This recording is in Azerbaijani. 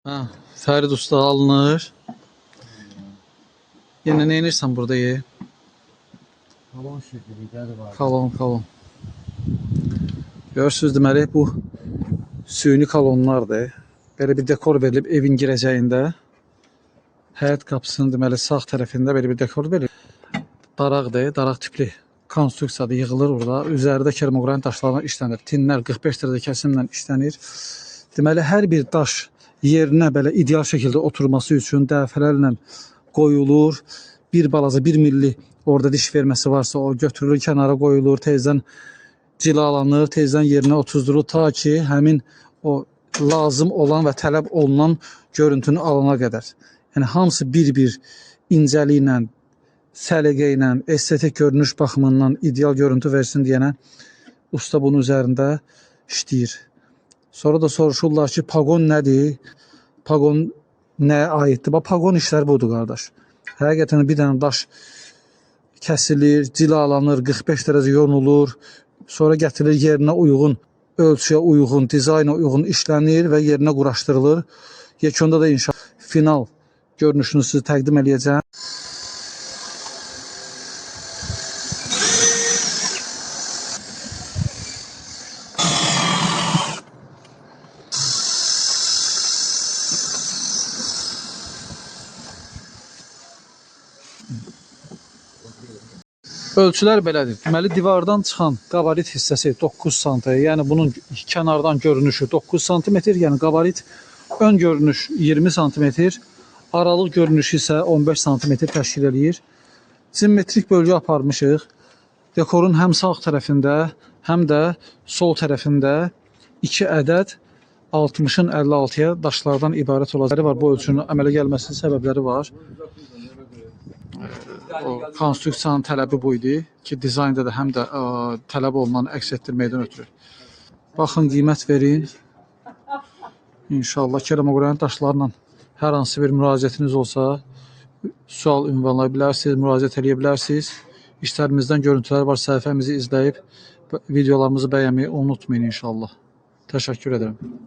Ha, Fərid usta alınır. Yenə nə edirsən burada ye? Kalon şəkilləri var. Kalon. Görürsünüz deməli bu süni kalonlardır. Belə bir dekor verilib evin girəcəyində. Həyət qapısının deməli sağ tərəfində belə bir dekor verilib. Daraqdır, daraq tipli konstruksiyada yığılır orada. Üzərində kermoqran daşlarla işlənir. Tinlər 45 dərəcə kəsimlə işlənir. Deməli hər bir daş yerinə belə ideal şəkildə oturması üçün dəfələrlə qoyulur. Bir balaca 1 milli orada diş verməsi varsa o götürülür, kənara qoyulur, tezdən cilalanır, tezdən yerinə otuzdurulur ta ki həmin o lazım olan və tələb olunan görüntünü alana qədər. Yəni hamısı bir-bir incəliklə, səliqə ilə, estetik görünüş baxımından ideal görüntü versin deyənə usta bunun üzərində işləyir. Sonra da soruşurlar ki, pagon nədir? Pagon nəyə aiddir? Bax, pagon işləri budur, qardaş. Həqiqətən bir dənə daş kəsilir, cilalanır, 45 dərəcə yonulur, sonra gətirilir yerinə uyğun, ölçüyə uyğun, dizayna uyğun işlənir və yerinə quraşdırılır. Yekunda da inşallah final görünüşünü sizə təqdim edəcəm. Ölçülər belədir. Deməli divardan çıxan qabarit hissəsi 9 sm, yəni bunun kənardan görünüşü 9 sm, yəni qabarit ön görünüş 20 sm, aralıq görünüşü isə 15 sm təşkil eləyir. Simmetrik bölgü aparmışıq. Dekorun həm sağ tərəfində, həm də sol tərəfində 2 ədəd 60-ın 56-ya daşlardan ibarət olacaqları var. Bu ölçünün əmələ gəlməsinin səbəbləri var. O konstruksiyanın tələbi bu idi ki, dizaynda da həm də tələb olunan əks etdirməkdən ötürü. Baxın, qiymət verin. İnşallah kermoqran daşlarla hər hansı bir müraciətiniz olsa, sual ünvanlaya bilərsiniz, müraciət edə bilərsiniz. İşlərimizdən görüntülər var, səhifəmizi izləyib videolarımızı bəyənməyi unutmayın inşallah. Təşəkkür edirəm.